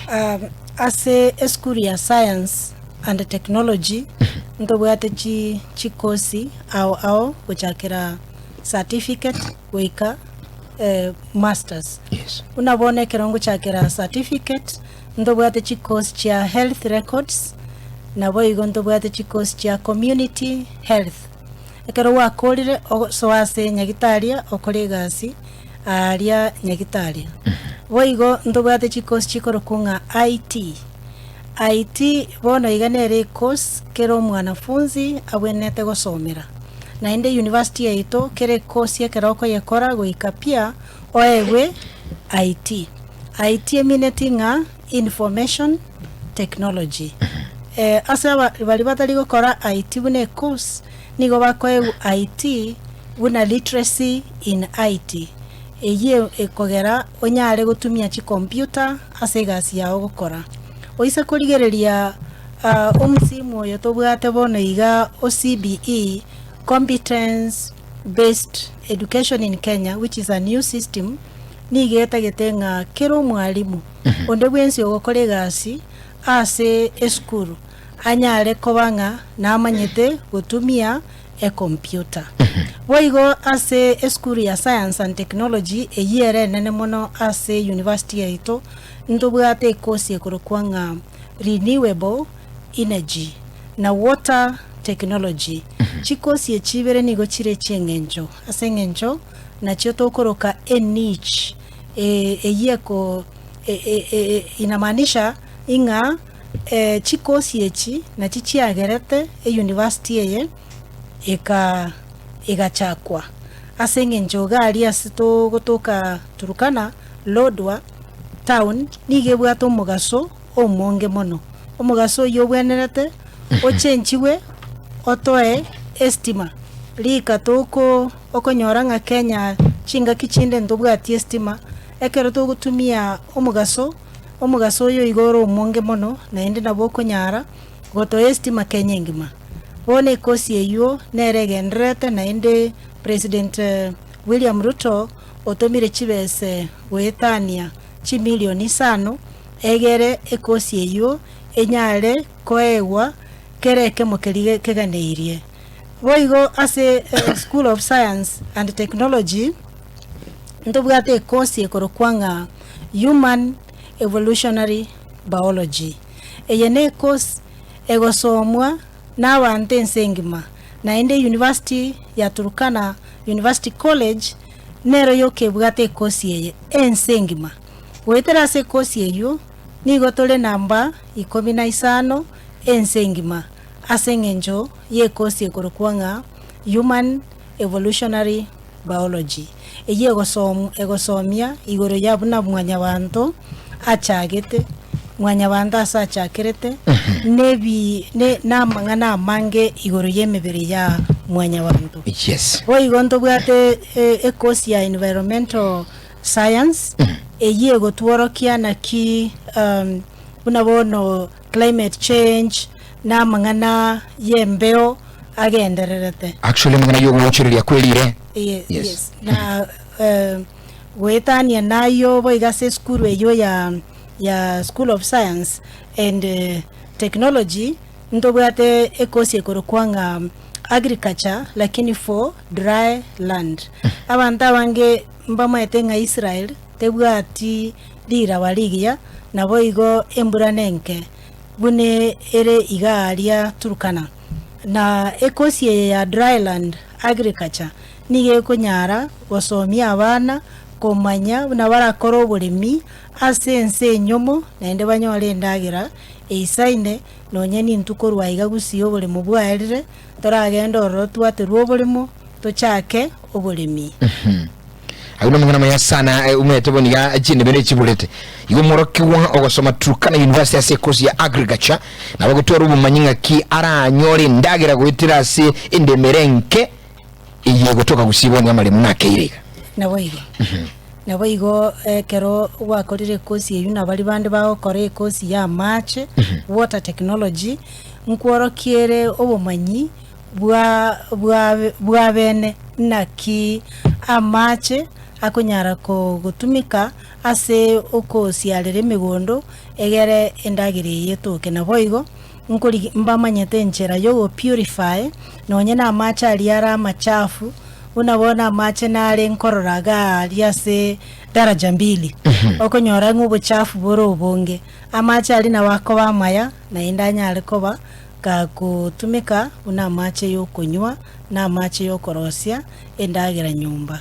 As a school ya science and technology ntobwate chikosi au kuchakira certificate wika masters. Yes. Unabone kirongo chakira certificate ntobwate chikosi cha health records na boigo ntobwate chikosi cha community health. Ekero wakolire soase nyagitaria okolegasi aria nyagitaria. Boigo ntobwate chikosi chikorokunga IT bono iganere course kero mwanafunzi abwenete gosomera na inde university yaito kere course yekeroko yekora goika pia oewe IT eminatinga information technology asa bali batali gukora IT bune course nigo bakoe IT buna literacy in IT eye ekogera onyare gutumia chi computer ase gasi yao gukora oisa kurigereria omusimu oyo tobwate bono iga OCBE competence based education in Kenya, which is a new system nigeta getenga kero mwalimu onde bwensi ogokore gasi ase eskuru anyare kobanga na amanyete gutumia computer boigo ase eskuru ya science and technology eyere nene mono ase university yaito ntobwate course ekorokwanga renewable energy na water technology chikosi echibere nigo chire chengenjo ase ngenjo na chioto koroka niche eyeko inamaanisha inga chikosi echi na chichiagerete university eye igachakwa ase ngenjo gari asito gotoka Turukana Lodwa town nigebwato mugaso omonge mono omugaso yobwenerete ochenchiwe otoe estima lika toko okonyoranga Kenya chinga kichinde ndobwati estima ekero to gutumia omugaso yo igoro omonge mono na ende nabo konyara goto estima Kenya ngima bone kosi eyo neregenrete na ende President William Ruto otomire chibese goetania chi milioni 5 egere ekosi eyo enyare koewa kereke mokelige keganeirie boigo ase School of Science and Technology ndobwate ekosi ekorokwanga human evolutionary biology eyene ekosi egosomwa na wante nsengima na ende university ya Turukana University College nero yoke bwate ekosi eye ensengima wetera se kosi eyo nigo tole namba 15 ensengima asengenjo ye kosi ekorokwanga human evolutionary biology eye egosomia igoro yabuna mwanya bantu achagete mwanya bantu asachakerete nebi ne namangana amange igoro yemebere ya mwanya bantu. Yes. Boigo ntobwate ekosi ya environmental science eye gotworokia na ki unabono climate change na mangana yembeo agendererete actually mangana yo guchiriria kwelire. Yes. Na wetania nayo boiga se school eyo ya School of Science and Technology ndobwate ekosi ekorokwanga agriculture lakini for dry land abantu abange mbamwetenga Israel tebwati lira waligia na boigo embura nenke bune ere igaria Turukana na ekosi ya dryland agriculture nige kunyara gosomia abana komanya na barakora oburimi asense nyomo na ende banyore ndagira eisaine nonyeni ntukorwa iga gusiyo burimo bwaerire toragenda orotwa terwo tochake oburimi. Ayuna mwana maya sana umete boniga jinde bene chibulete igo morokiwa ogosoma Turukana University ase course ya agriculture na bagotwara ubumanyinga ki ara nyore ndagira gwitira se indemerenke iye gotoka gusibonga mali munake iriga na boigo kero wakorire course yuna bali bande bakore course ya match water technology nkworokiere obumanyi bwa bene naki amache akunyara gutumika ase okosiarere emigondo egere endagire yetuke na boigo nkuri mbamanyete enchera yo purify nonye na amache aliara machafu unabona amache nare nkororaga aliase daraja mbili okonyora ng'ubuchafu boro obonge amache ali na wako bamaya na indanya alikoba gakutumika una amache yo kunywa na amache yo korosia endagira nyumba.